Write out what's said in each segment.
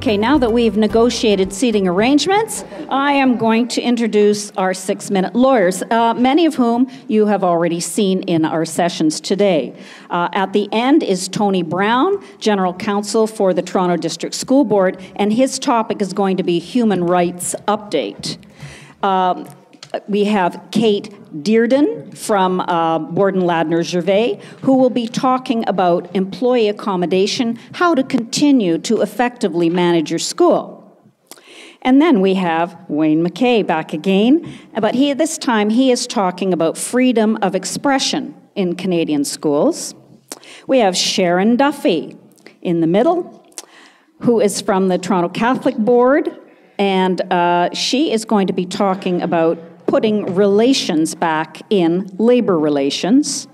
Okay, now that we've negotiated seating arrangements, I am going to introduce our 6-minute lawyers, many of whom you have already seen in our sessions today. At the end is Tony Brown, General Counsel for the Toronto District School Board, and his topic is going to be Human Rights Update. We have Kate Dearden from Borden Ladner Gervais, who will be talking about employee accommodation, how to continue to effectively manage your school. And then we have Wayne McKay back again, but this time he is talking about freedom of expression in Canadian schools. We have Sharon Duffy in the middle, who is from the Toronto Catholic Board, and she is going to be talking about putting relations back in labor relations.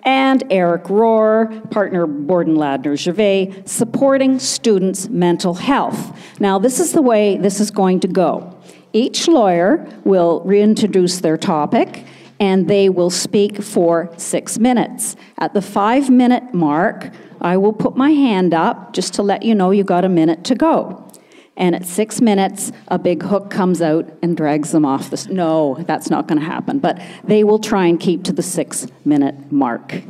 And Eric Rohr, partner Borden Ladner Gervais, supporting students' mental health. Now, this is the way this is going to go. Each lawyer will reintroduce their topic, and they will speak for 6 minutes. At the 5-minute mark, I will put my hand up just to let you know you got a minute to go. And at 6 minutes, a big hook comes out and drags them off the... No, that's not going to happen. But they will try and keep to the 6-minute mark.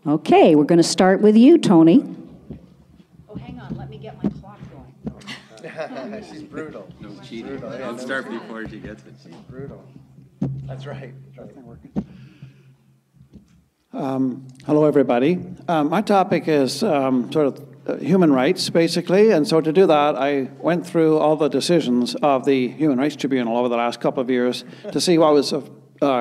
Okay, we're going to start with you, Tony. Oh, hang on. Let me get my clock going. She's brutal. No cheating. I'll start before she gets it. She's brutal. That's right. Hello, everybody. My topic is sort of human rights, basically, and so to do that, I went through all the decisions of the Human Rights Tribunal over the last couple of years to see what was of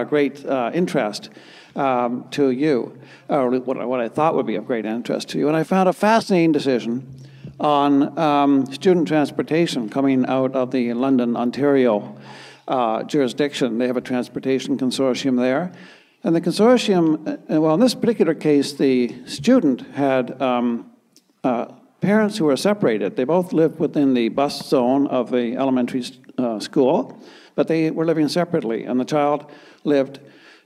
great interest to you, or what I thought would be of great interest to you, and I found a fascinating decision on student transportation coming out of the London, Ontario jurisdiction. They have a transportation consortium there. And the consortium, well, in this particular case, the student had parents who were separated. They both lived within the bus zone of the elementary school, but they were living separately. And the child lived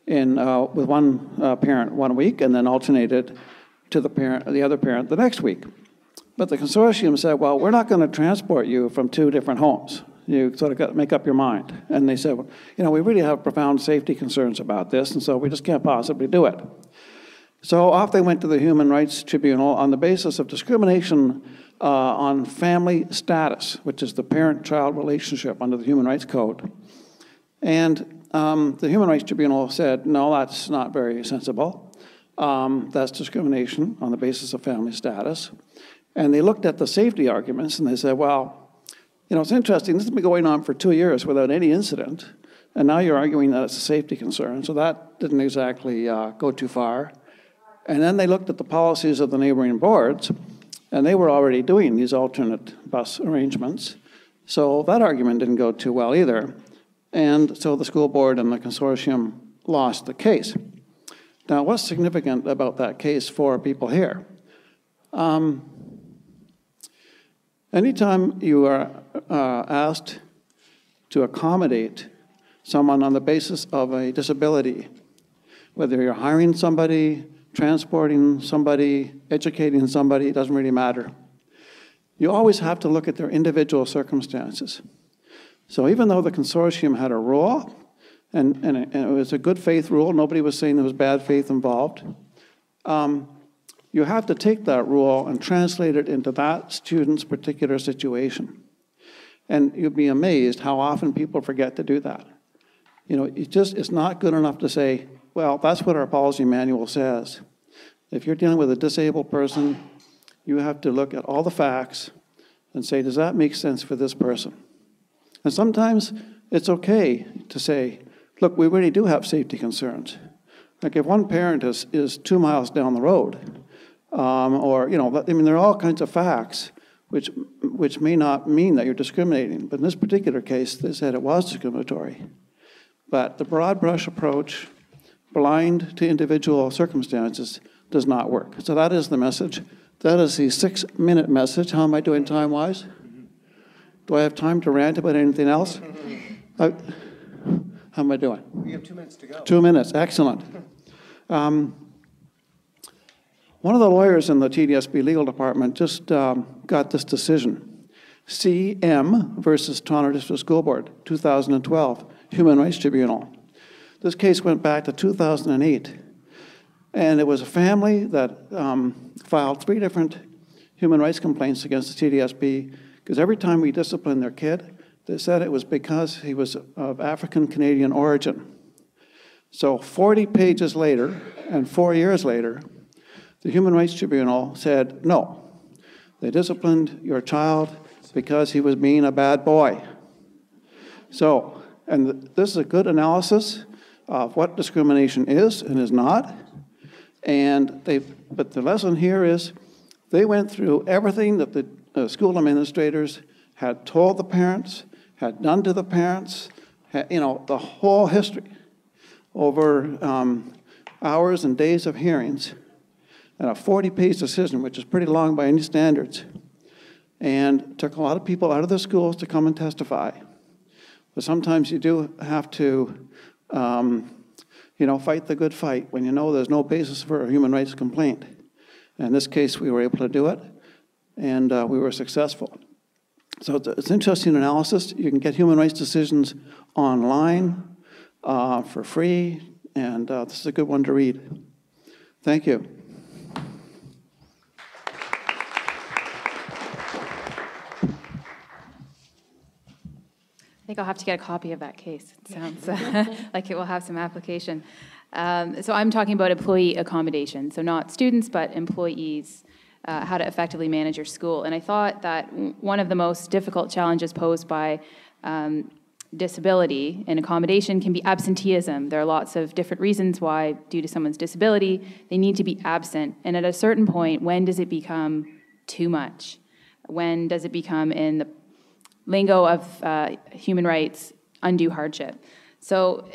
with one parent 1 week and then alternated to the other parent the next week. But the consortium said, well, we're not going to transport you from 2 different homes. You sort of got to make up your mind. And they said, well, you know, we really have profound safety concerns about this, and so we just can't possibly do it. So off they went to the Human Rights Tribunal on the basis of discrimination on family status, which is the parent-child relationship under the Human Rights Code. And the Human Rights Tribunal said, no, that's not very sensible. That's discrimination on the basis of family status. And they looked at the safety arguments, and they said, well, you know, it's interesting. This has been going on for 2 years without any incident, and now you're arguing that it's a safety concern. So that didn't exactly go too far. And then they looked at the policies of the neighboring boards, and they were already doing these alternate bus arrangements. So that argument didn't go too well either. And so the school board and the consortium lost the case. Now, what's significant about that case for people here? Anytime you are asked to accommodate someone on the basis of a disability, whether you're hiring somebody, transporting somebody, educating somebody, it doesn't really matter. You always have to look at their individual circumstances. So even though the consortium had a rule, and it was a good faith rule, nobody was saying there was bad faith involved, you have to take that rule and translate it into that student's particular situation. And you'd be amazed how often people forget to do that. You know, it's not good enough to say, well, that's what our policy manual says. If you're dealing with a disabled person, you have to look at all the facts and say, does that make sense for this person? And sometimes it's okay to say, look, we really do have safety concerns. Like if one parent is 2 miles down the road, or, you know, I mean, there are all kinds of facts which may not mean that you're discriminating. But in this particular case, they said it was discriminatory. But the broad brush approach, blind to individual circumstances, does not work. So that is the message. That is the 6-minute message. How am I doing time-wise? Do I have time to rant about anything else? How am I doing? We have 2 minutes to go. 2 minutes, excellent. One of the lawyers in the TDSB legal department just got this decision. CM versus Toronto District School Board, 2012, Human Rights Tribunal. This case went back to 2008. And it was a family that filed 3 different human rights complaints against the TDSB because every time we disciplined their kid, they said it was because he was of African-Canadian origin. So 40 pages later and 4 years later, the Human Rights Tribunal said, no, they disciplined your child because he was being a bad boy. So, and this is a good analysis of what discrimination is and is not. But the lesson here is they went through everything that the school administrators had told the parents, had done to the parents, the whole history over hours and days of hearings, and a 40-page decision, which is pretty long by any standards, and took a lot of people out of the schools to come and testify. But sometimes you do have to fight the good fight when you know there's no basis for a human rights complaint. In this case, we were able to do it, and we were successful. So it's interesting analysis. You can get human rights decisions online for free, and this is a good one to read. Thank you. I think I'll have to get a copy of that case. It sounds like it will have some application. So I'm talking about employee accommodation, so not students, but employees, how to effectively manage your school. And I thought that one of the most difficult challenges posed by disability and accommodation can be absenteeism. There are lots of different reasons why, due to someone's disability, they need to be absent. And at a certain point, when does it become too much? When does it become, in the lingo of human rights, undue hardship? So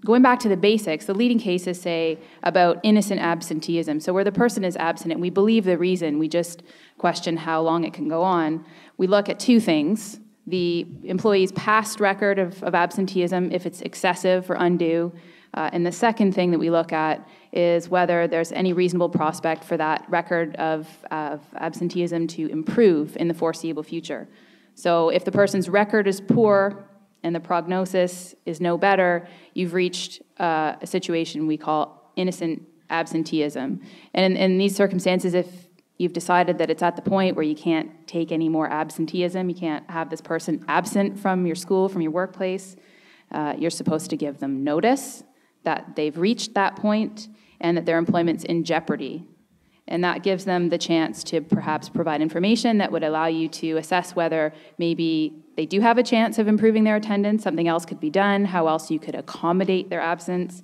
going back to the basics, the leading cases say about innocent absenteeism. So where the person is absent and we believe the reason, we just question how long it can go on. We look at 2 things: the employee's past record of absenteeism, if it's excessive or undue, and the second thing that we look at is whether there's any reasonable prospect for that record of absenteeism to improve in the foreseeable future. So if the person's record is poor and the prognosis is no better, you've reached a situation we call innocent absenteeism. And in these circumstances, if you've decided that it's at the point where you can't take any more absenteeism, you can't have this person absent from your school, from your workplace, you're supposed to give them notice that they've reached that point and that their employment's in jeopardy. And that gives them the chance to perhaps provide information that would allow you to assess whether maybe they do have a chance of improving their attendance, something else could be done, how else you could accommodate their absence,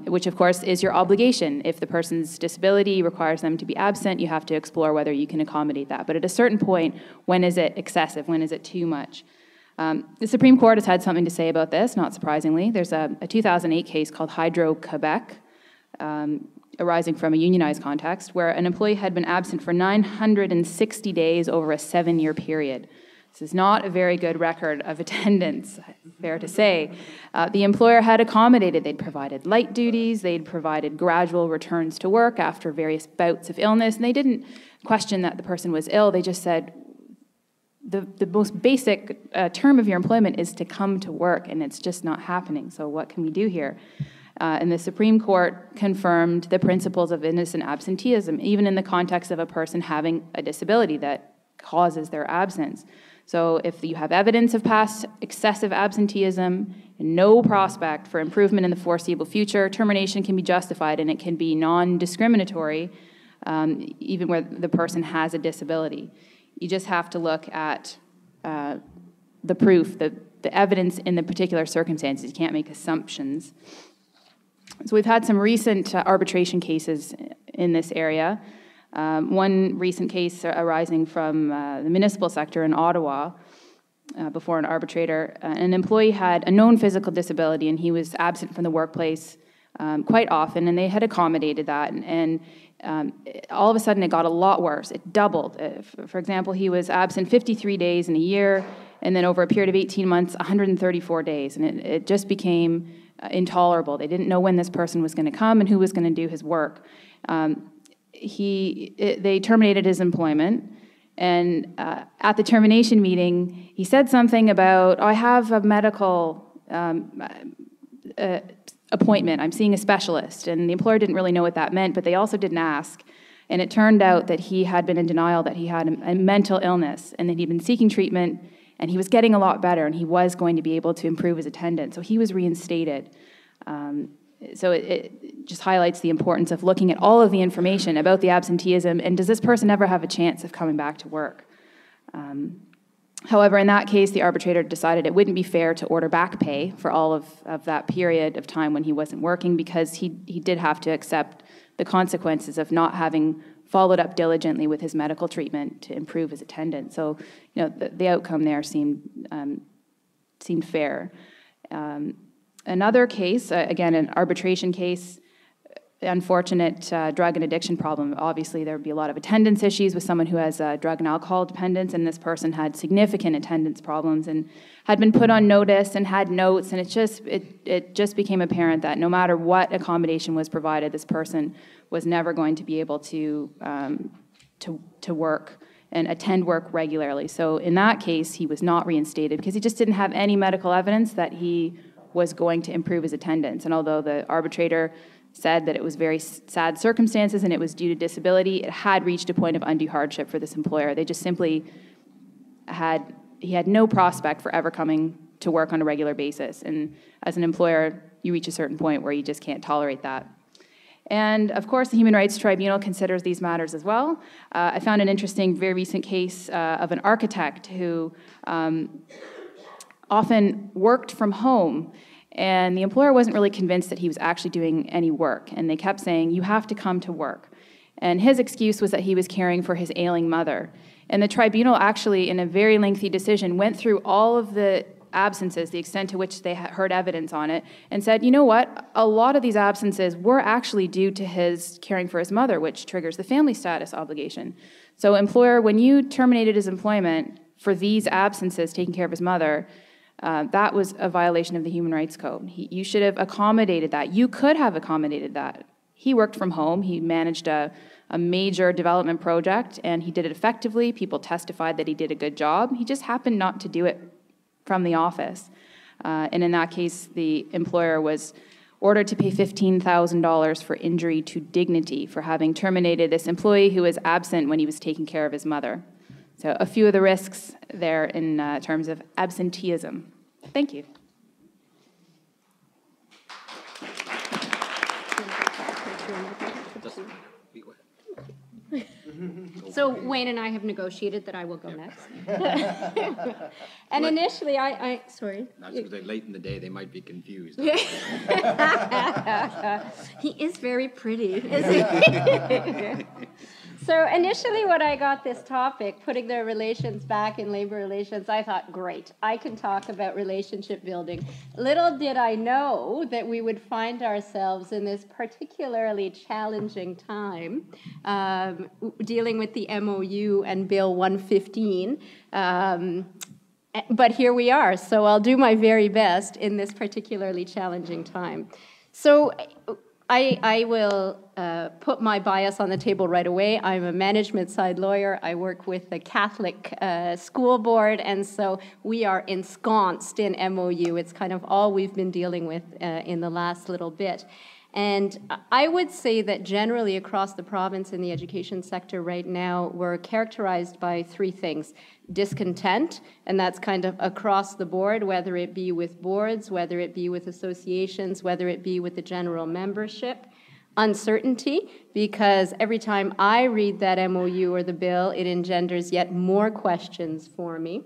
which of course is your obligation. If the person's disability requires them to be absent, you have to explore whether you can accommodate that. But at a certain point, when is it excessive? When is it too much? The Supreme Court has had something to say about this, not surprisingly. There's a 2008 case called Hydro-Quebec, arising from a unionized context, where an employee had been absent for 960 days over a 7-year period. This is not a very good record of attendance, fair to say. The employer had accommodated. They'd provided light duties, they'd provided gradual returns to work after various bouts of illness, and they didn't question that the person was ill. They just said, the most basic term of your employment is to come to work, and it's just not happening, so what can we do here? And the Supreme Court confirmed the principles of innocent absenteeism, even in the context of a person having a disability that causes their absence. So if you have evidence of past excessive absenteeism and no prospect for improvement in the foreseeable future, termination can be justified, and it can be non-discriminatory, even where the person has a disability. You just have to look at the proof, the evidence in the particular circumstances. You can't make assumptions. So we've had some recent arbitration cases in this area. One recent case arising from the municipal sector in Ottawa before an arbitrator. An employee had a known physical disability, and he was absent from the workplace quite often, and they had accommodated that. And all of a sudden, it got a lot worse. It doubled. For example, he was absent 53 days in a year, and then over a period of 18 months, 134 days. And it just became intolerable. They didn't know when this person was going to come and who was going to do his work. they terminated his employment. And at the termination meeting, he said something about, I have a medical appointment. I'm seeing a specialist. And the employer didn't really know what that meant, but they also didn't ask. And it turned out that he had been in denial that he had a mental illness and that he'd been seeking treatment, and he was getting a lot better, and he was going to be able to improve his attendance. So he was reinstated. So it just highlights the importance of looking at all of the information about the absenteeism, and does this person ever have a chance of coming back to work? However, in that case, the arbitrator decided it wouldn't be fair to order back pay for all of that period of time when he wasn't working, because he did have to accept the consequences of not having followed up diligently with his medical treatment to improve his attendance. So, the outcome there seemed fair. Another case, again, an arbitration case, unfortunate drug and addiction problem. Obviously, there would be a lot of attendance issues with someone who has drug and alcohol dependence, and this person had significant attendance problems and had been put on notice and had notes, and it just became apparent that no matter what accommodation was provided, this person was never going to be able to work and attend work regularly. So in that case, he was not reinstated because he just didn't have any medical evidence that he was going to improve his attendance. And although the arbitrator said that it was very sad circumstances and it was due to disability, it had reached a point of undue hardship for this employer. They just simply he had no prospect for ever coming to work on a regular basis. And as an employer, you reach a certain point where you just can't tolerate that. And of course, the Human Rights Tribunal considers these matters as well. I found an interesting, very recent case of an architect who often worked from home, and the employer wasn't really convinced that he was actually doing any work, and they kept saying, you have to come to work. And his excuse was that he was caring for his ailing mother. And the tribunal actually, in a very lengthy decision, went through all of the absences, the extent to which they heard evidence on it, and said, you know what, a lot of these absences were actually due to his caring for his mother, which triggers the family status obligation. So employer, when you terminated his employment for these absences, taking care of his mother, that was a violation of the Human Rights Code. You should have accommodated that. You could have accommodated that. He worked from home. He managed a major development project, and he did it effectively. People testified that he did a good job. He just happened not to do it from the office. And in that case, the employer was ordered to pay $15,000 for injury to dignity for having terminated this employee who was absent when he was taking care of his mother. So a few of the risks there in terms of absenteeism. Thank you. So Wayne and I have negotiated that I will go next. And initially, sorry. Not because they're late in the day, they might be confused. He is very pretty, isn't he? So initially when I got this topic, putting the relations back in labor relations, I thought, great, I can talk about relationship building. Little did I know that we would find ourselves in this particularly challenging time dealing with the MOU and Bill 115. But here we are, so I'll do my very best in this particularly challenging time. So I will put my bias on the table right away. I'm a management side lawyer. I work with the Catholic school board, and so we are ensconced in MOU. It's kind of all we've been dealing with in the last little bit. And I would say that generally across the province in the education sector right now, we're characterized by three things. Discontent, and that's kind of across the board, whether it be with boards, whether it be with associations, whether it be with the general membership. Uncertainty, because every time I read that MOU or the bill, it engenders yet more questions for me.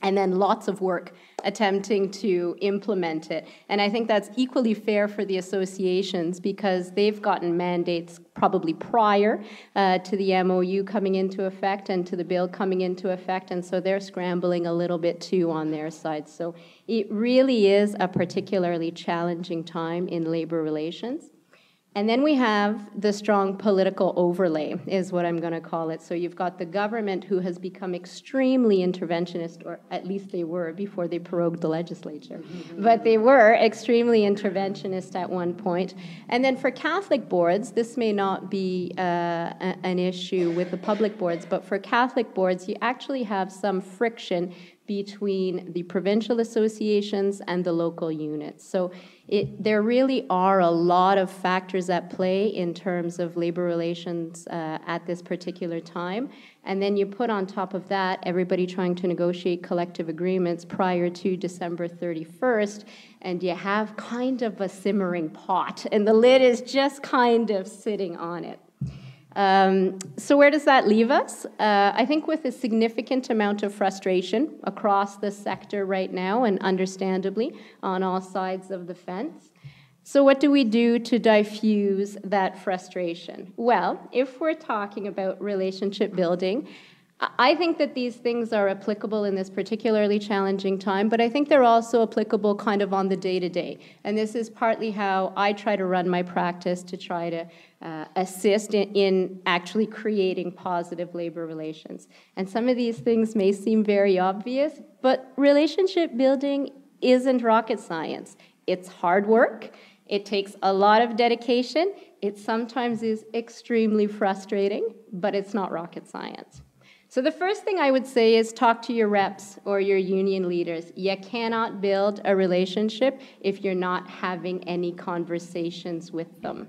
And then lots of work attempting to implement it. And I think that's equally fair for the associations because they've gotten mandates probably prior to the MOU coming into effect and to the bill coming into effect, and so they're scrambling a little bit too on their side. So it really is a particularly challenging time in labor relations. And then we have the strong political overlay, is what I'm going to call it. So you've got the government who has become extremely interventionist, or at least they were before they prorogued the legislature. But they were extremely interventionist at one point. And then for Catholic boards, this may not be an issue with the public boards, but for Catholic boards, you actually have some friction between the provincial associations and the local units. So there really are a lot of factors at play in terms of labor relations at this particular time. And then you put on top of that everybody trying to negotiate collective agreements prior to December 31st, and you have kind of a simmering pot, and the lid is just kind of sitting on it. So where does that leave us? I think with a significant amount of frustration across the sector right now, and understandably on all sides of the fence. So what do we do to diffuse that frustration? Well, if we're talking about relationship building, I think that these things are applicable in this particularly challenging time, but I think they're also applicable kind of on the day-to-day. And this is partly how I try to run my practice to try to assist in actually creating positive labor relations. And some of these things may seem very obvious, but relationship building isn't rocket science. It's hard work. It takes a lot of dedication. It sometimes is extremely frustrating, but it's not rocket science. So the first thing I would say is talk to your reps or your union leaders. You cannot build a relationship if you're not having any conversations with them.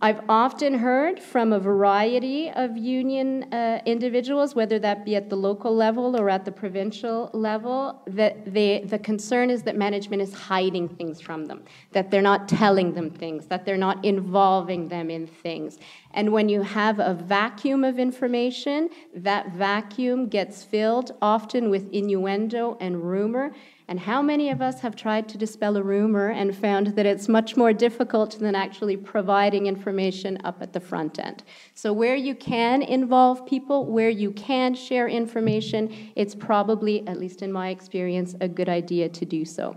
I've often heard from a variety of union individuals, whether that be at the local level or at the provincial level, that the concern is that management is hiding things from them, that they're not telling them things, that they're not involving them in things. And when you have a vacuum of information, that vacuum gets filled often with innuendo and rumor. And how many of us have tried to dispel a rumor and found that it's much more difficult than actually providing information up at the front end? So where you can involve people, where you can share information, it's probably, at least in my experience, a good idea to do so.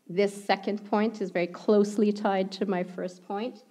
This second point is very closely tied to my first point.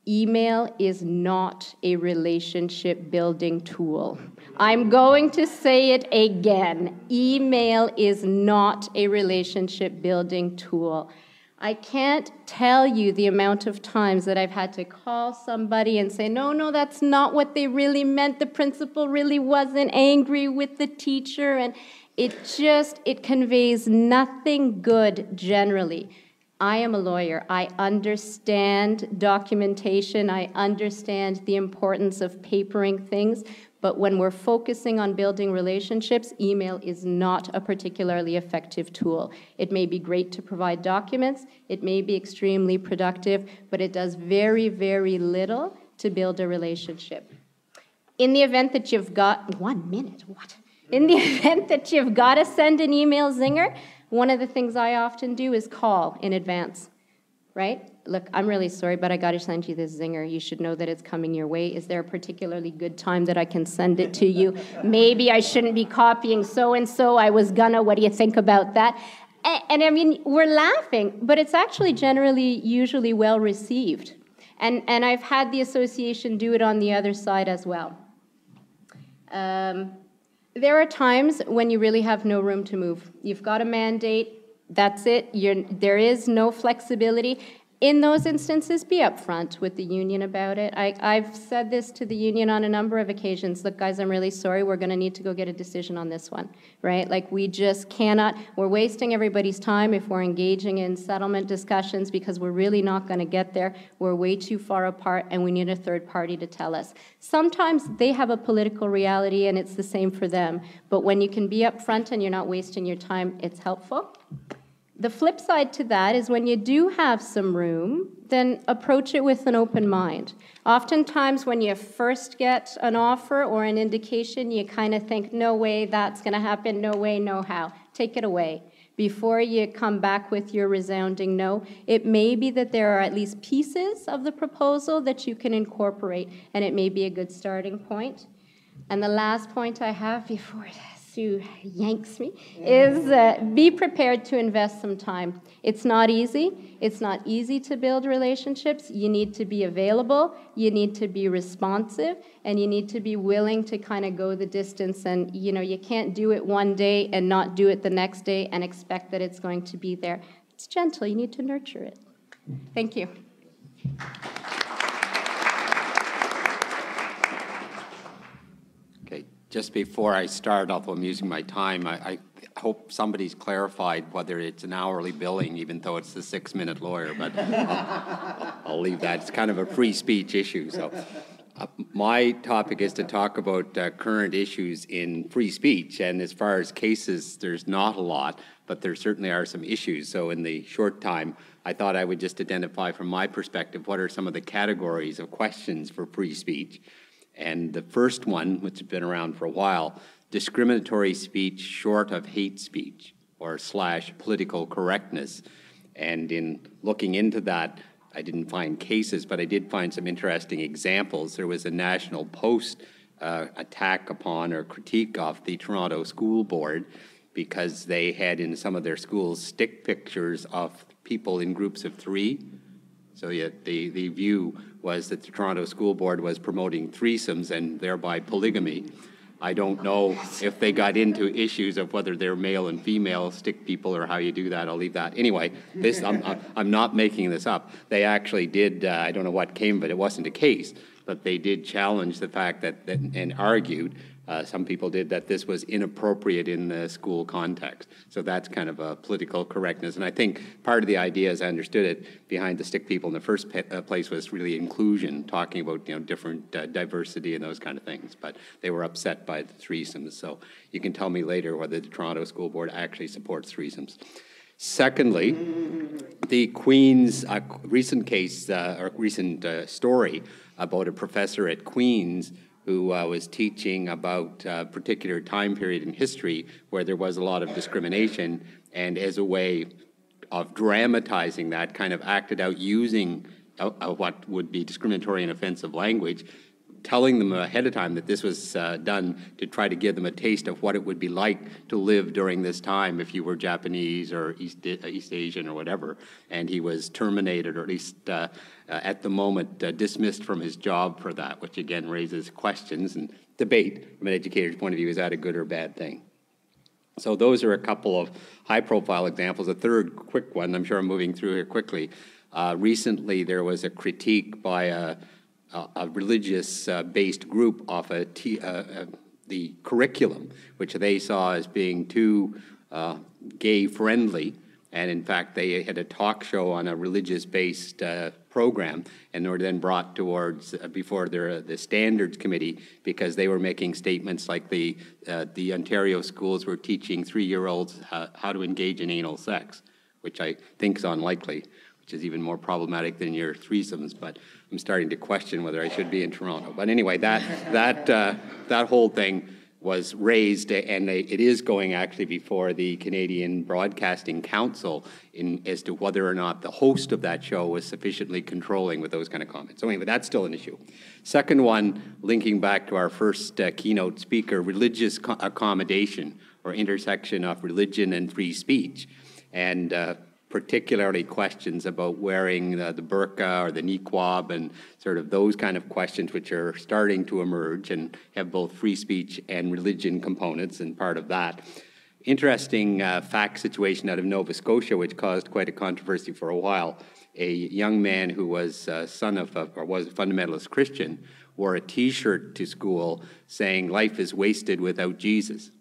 Email is not a relationship building tool. I'm going to say it again. Email is not a relationship building tool. I can't tell you the amount of times that I've had to call somebody and say, no, that's not what they really meant. The principal really wasn't angry with the teacher. And it conveys nothing good generally. I am a lawyer. I understand documentation. I understand the importance of papering things. But when we're focusing on building relationships, email is not a particularly effective tool. It may be great to provide documents. It may be extremely productive, but it does very, very little to build a relationship. In the event that you've got 1 minute, what? In the event that you've got to send an email zinger, one of the things I often do is call in advance, right? Look, I'm really sorry, but I got to send you this zinger. You should know that it's coming your way. Is there a particularly good time that I can send it to you? Maybe I shouldn't be copying so-and-so. I was gonna. What do you think about that? And I mean, we're laughing, but it's actually generally usually well received. And I've had the association do it on the other side as well. There are times when you really have no room to move. You've got a mandate, that's it. There is no flexibility. In those instances, be upfront with the union about it. I've said this to the union on a number of occasions. Look, guys, I'm really sorry. We're going to need to go get a decision on this one, right? Like, we just cannot. We're wasting everybody's time if we're engaging in settlement discussions because we're really not going to get there. We're way too far apart, and we need a third party to tell us. Sometimes they have a political reality, and it's the same for them. But when you can be upfront and you're not wasting your time, it's helpful. The flip side to that is when you do have some room, then approach it with an open mind. Oftentimes when you first get an offer or an indication, you kind of think, no way that's going to happen, no way, no how. Take it away. Before you come back with your resounding no, it may be that there are at least pieces of the proposal that you can incorporate, and it may be a good starting point. And the last point I have before this Sue yanks me, is be prepared to invest some time. It's not easy. It's not easy to build relationships. You need to be available, you need to be responsive, and you need to be willing to kind of go the distance. And, you know, you can't do it one day and not do it the next day and expect that it's going to be there. It's gentle. You need to nurture it. Thank you. Okay, just before I start, although I'm using my time, I hope somebody's clarified whether it's an hourly billing, even though it's the 6-minute lawyer, but I'll leave that. It's kind of a free speech issue. So my topic is to talk about current issues in free speech, and as far as cases, there's not a lot, but there certainly are some issues. So in the short time, I thought I would just identify from my perspective what are some of the categories of questions for free speech. And the first one, which has been around for a while, discriminatory speech short of hate speech or / political correctness. And in looking into that, I didn't find cases, but I did find some interesting examples. There was a National Post attack upon or critique of the Toronto School Board because they had in some of their schools stick pictures of people in groups of 3. So yet the view was that the Toronto School Board was promoting threesomes and thereby polygamy. I don't know if they got into issues of whether they're male and female stick people or how you do that. I'll leave that. Anyway, this I'm not making this up. They actually did, I don't know what came of it, it wasn't a case, but they did challenge the fact that and argued, some people did, that this was inappropriate in the school context. So that's kind of a political correctness. And I think part of the idea, as I understood it, behind the stick people in the first place was really inclusion, talking about different diversity and those kind of things. But they were upset by the threesomes. So you can tell me later whether the Toronto School Board actually supports threesomes. Secondly, the Queen's recent case, or recent story about a professor at Queen's who was teaching about a particular time period in history where there was a lot of discrimination, and as a way of dramatizing that, kind of acted out using what would be discriminatory and offensive language, telling them ahead of time that this was done to try to give them a taste of what it would be like to live during this time if you were Japanese or East Asian or whatever. And he was terminated, or at least at the moment dismissed from his job for that, which again raises questions and debate from an educator's point of view. Is that a good or bad thing? So those are a couple of high-profile examples. A third quick one, I'm sure I'm moving through here quickly. Recently there was a critique by a religious-based group of the curriculum, which they saw as being too gay-friendly. And in fact, they had a talk show on a religious-based program, and were then brought towards before the standards committee because they were making statements like the Ontario schools were teaching 3-year-olds how to engage in anal sex, which I think is unlikely, which is even more problematic than your threesomes. But I'm starting to question whether I should be in Toronto. But anyway, that whole thing was raised, and it is going actually before the Canadian Broadcasting Council as to whether or not the host of that show was sufficiently controlling with those kind of comments. So anyway, that's still an issue. Second one, linking back to our first keynote speaker, religious accommodation, or intersection of religion and free speech. And particularly questions about wearing the burqa or the niqab and sort of those kind of questions which are starting to emerge and have both free speech and religion components and part of that. Interesting fact situation out of Nova Scotia, which caused quite a controversy for a while. A young man who was son of, or was a fundamentalist Christian, wore a T-shirt to school saying, "Life is wasted without Jesus."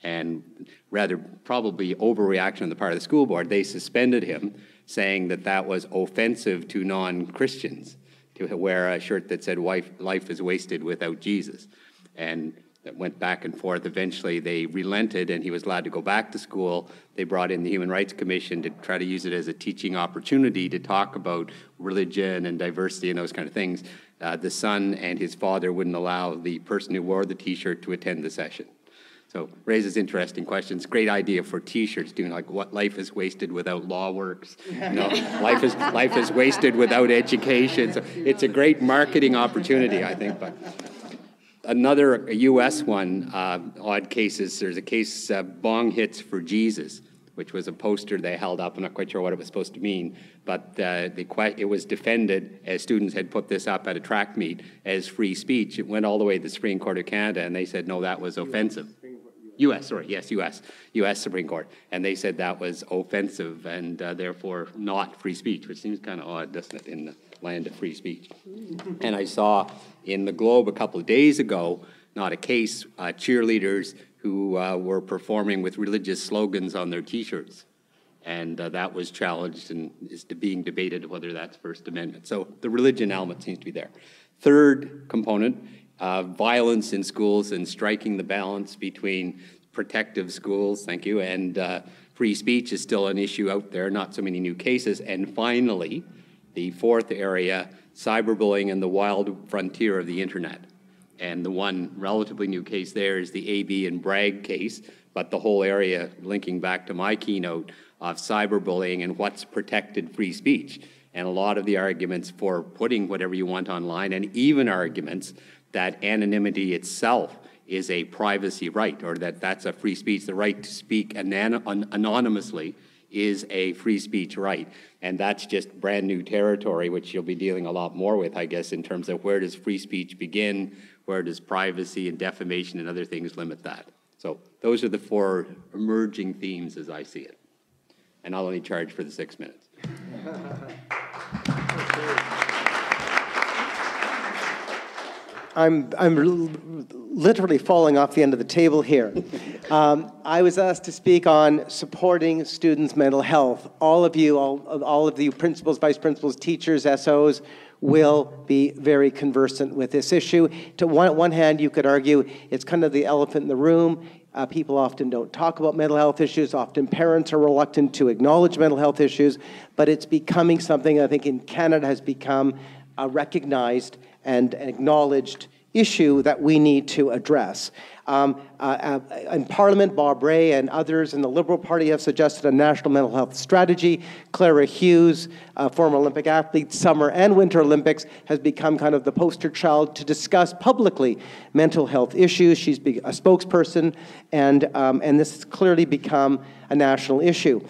And rather probably overreaction on the part of the school board, they suspended him, saying that that was offensive to non-Christians, to wear a shirt that said life is wasted without Jesus. And that went back and forth. Eventually they relented and he was allowed to go back to school. They brought in the Human Rights Commission to try to use it as a teaching opportunity to talk about religion and diversity and those kind of things. The son and his father wouldn't allow the person who wore the T-shirt to attend the session. So raises interesting questions. Great idea for T-shirts, doing like what life is wasted without Lawworks. Life is wasted without education. So it's a great marketing opportunity, I think. But Another U.S. one, odd cases, there's a case, Bong Hits for Jesus, which was a poster they held up. I'm not quite sure what it was supposed to mean, but it was defended, as students had put this up at a track meet, as free speech. It went all the way to the Supreme Court of Canada, and they said, no, that was offensive. U.S. Supreme Court. And they said that was offensive and therefore not free speech, which seems kind of odd, doesn't it, in the land of free speech. And I saw in the Globe a couple of days ago, not a case, cheerleaders who were performing with religious slogans on their T-shirts. And that was challenged and is being debated whether that's First Amendment. So the religion element seems to be there. Third component, violence in schools and striking the balance between protective schools, thank you, and free speech is still an issue out there, not so many new cases. And finally, the fourth area, cyberbullying and the wild frontier of the internet. And the one relatively new case there is the AB and Bragg case, but the whole area linking back to my keynote of cyberbullying and what's protected free speech. And a lot of the arguments for putting whatever you want online, and even arguments that anonymity itself is a privacy right, or that that's a free speech. The right to speak anonymously is a free speech right. And that's just brand new territory, which you'll be dealing a lot more with, I guess, in terms of where does free speech begin, where does privacy and defamation and other things limit that. So those are the four emerging themes as I see it. And I'll only charge for the 6 minutes. I'm literally falling off the end of the table here. I was asked to speak on supporting students' mental health. All of you principals, vice principals, teachers, SOs, will be very conversant with this issue. To one hand, you could argue it's kind of the elephant in the room. People often don't talk about mental health issues. Often parents are reluctant to acknowledge mental health issues, but it's becoming something I think in Canada has become recognized and acknowledged issue that we need to address. In Parliament, Bob Rae and others in the Liberal Party have suggested a national mental health strategy. Clara Hughes, former Olympic athlete, Summer and Winter Olympics, has become kind of the poster child to discuss publicly mental health issues. She's a spokesperson, and this has clearly become a national issue.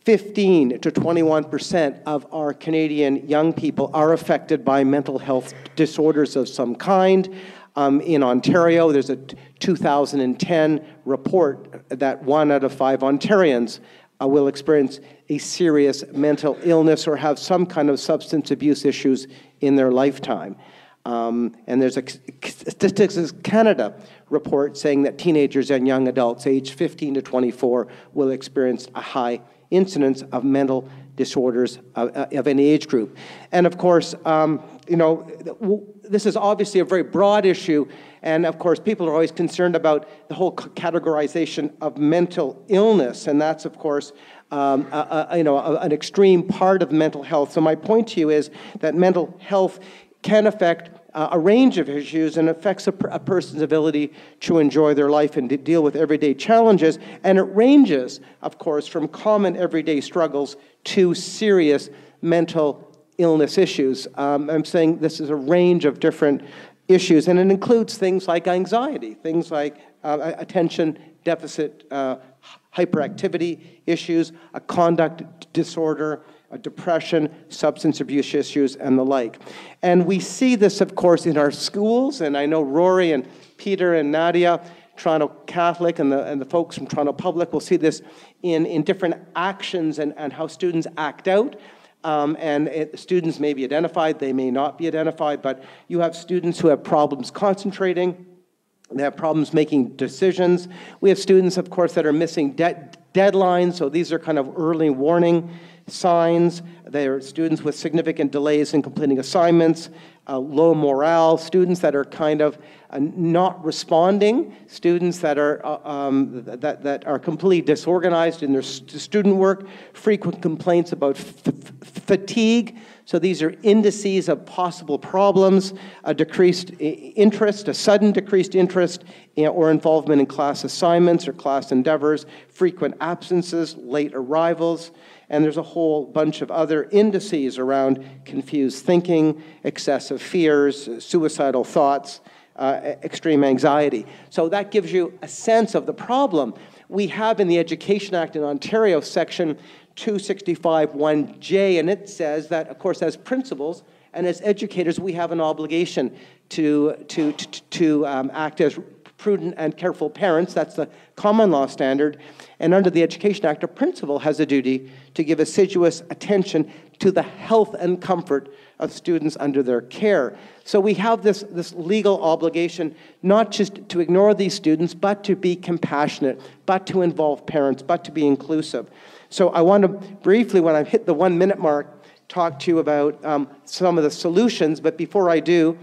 15 to 21% of our Canadian young people are affected by mental health disorders of some kind. In Ontario, there's a 2010 report that 1 out of 5 Ontarians will experience a serious mental illness or have some kind of substance abuse issues in their lifetime. And there's a Statistics Canada report saying that teenagers and young adults aged 15 to 24 will experience a high incidence of mental disorders of any age group. And of course, this is obviously a very broad issue, and of course people are always concerned about the whole categorization of mental illness, and that's of course an extreme part of mental health. So my point to you is that mental health can affect a range of issues and affects a person's ability to enjoy their life and to deal with everyday challenges. And it ranges, of course, from common everyday struggles to serious mental illness issues. I'm saying this is a range of different issues, and it includes things like anxiety, things like attention deficit hyperactivity issues, a conduct disorder, depression, substance abuse issues, and the like. And we see this, of course, in our schools, and I know Rory and Peter and Nadia, Toronto Catholic, and the folks from Toronto Public will see this in different actions and how students act out. Students may be identified, they may not be identified, but you have students who have problems concentrating, they have problems making decisions. We have students, of course, that are missing deadlines, so these are kind of early warning signs. There are students with significant delays in completing assignments, low morale, students that are kind of not responding, students that are completely disorganized in their student work, frequent complaints about fatigue. So these are indices of possible problems, a decreased interest, a sudden decreased interest or involvement in class assignments or class endeavors, frequent absences, late arrivals, and there's a whole bunch of other indices around confused thinking, excessive fears, suicidal thoughts, extreme anxiety. So that gives you a sense of the problem. We have in the Education Act in Ontario, Section 265(1)J, and it says that, of course, as principals and as educators, we have an obligation to act as prudent and careful parents. That's the common law standard. And under the Education Act, a principal has a duty to give assiduous attention to the health and comfort of students under their care. So we have this legal obligation not just to ignore these students, but to be compassionate, but to involve parents, but to be inclusive. So I want to briefly, when I've hit the 1 minute mark, talk to you about some of the solutions. But before I do,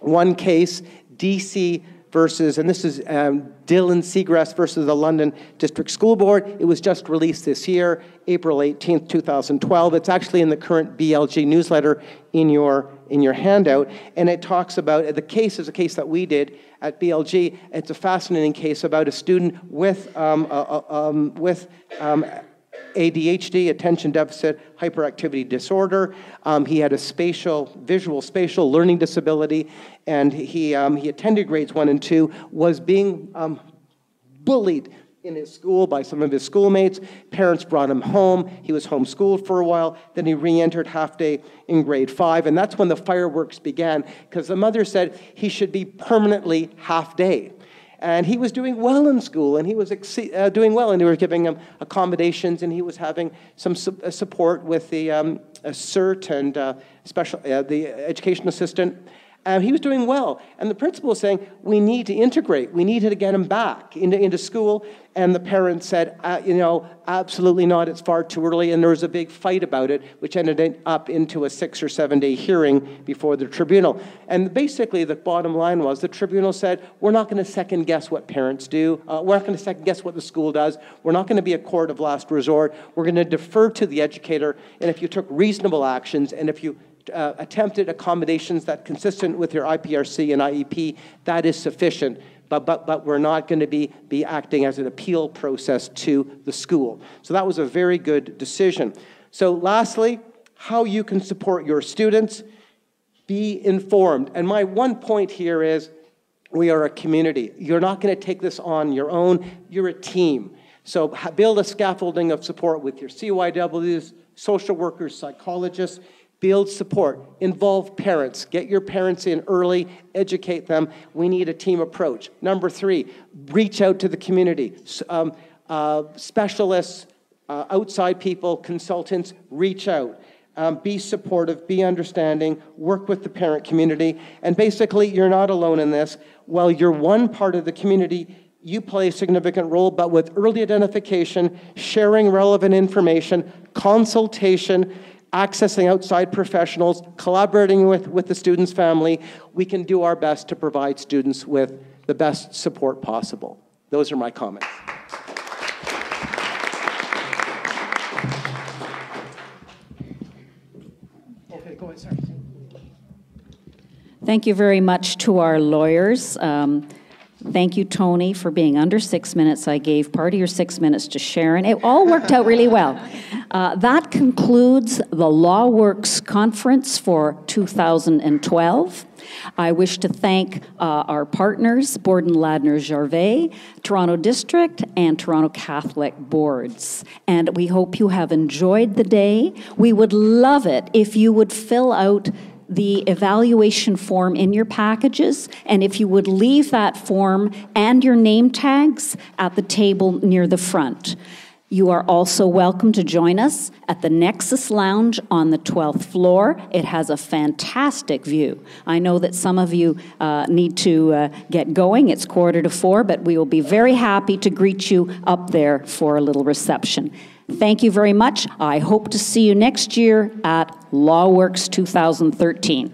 one case, DC versus, and this is Dylan Seagrass versus the London District School Board. It was just released this year, April 18th, 2012. It's actually in the current BLG newsletter in your handout, and it talks about, the case is a case that we did at BLG. It's a fascinating case about a student with ADHD, attention deficit hyperactivity disorder. He had a visual spatial learning disability, and he attended grades 1 and 2, was being bullied in his school by some of his schoolmates. Parents brought him home. He was homeschooled for a while. Then he re-entered half-day in grade 5, and that's when the fireworks began, because the mother said he should be permanently half-day. And he was doing well in school, and he was doing well, and they were giving him accommodations, and he was having some support with the CERT and the education assistant. He was doing well, and the principal was saying, we need to integrate. We need to get him back into school. And the parents said, absolutely not, it's far too early. And there was a big fight about it, which ended up into a 6 or 7 day hearing before the tribunal. And basically, the bottom line was the tribunal said, we're not going to second guess what parents do. We're not going to second guess what the school does. We're not going to be a court of last resort. We're going to defer to the educator. And if you took reasonable actions, and if you attempted accommodations that consistent with your IPRC and IEP, that is sufficient. But we're not going to be acting as an appeal process to the school. So that was a very good decision. So lastly, how you can support your students, be informed. And my one point here is we are a community. You're not going to take this on your own. You're a team. So build a scaffolding of support with your CYWs, social workers, psychologists. Build support, involve parents, get your parents in early, educate them. We need a team approach. Number 3, reach out to the community. Specialists, outside people, consultants, reach out. Be supportive, be understanding, work with the parent community. And basically, you're not alone in this. While you're one part of the community, you play a significant role, but with early identification, sharing relevant information, consultation, accessing outside professionals, collaborating with the student's family, we can do our best to provide students with the best support possible. Those are my comments. Okay, go ahead, sorry. Thank you very much to our lawyers. Thank you, Tony, for being under 6 minutes. I gave part of your 6 minutes to Sharon. It all worked out really well. That concludes the Lawworks conference for 2012. I wish to thank our partners, Borden Ladner Gervais, Toronto District, and Toronto Catholic boards. And we hope you have enjoyed the day. We would love it if you would fill out the evaluation form in your packages, and if you would leave that form and your name tags at the table near the front. You are also welcome to join us at the Nexus Lounge on the 12th floor. It has a fantastic view. I know that some of you need to get going. It's 3:45, but we will be very happy to greet you up there for a little reception. Thank you very much. I hope to see you next year at Lawworks 2013.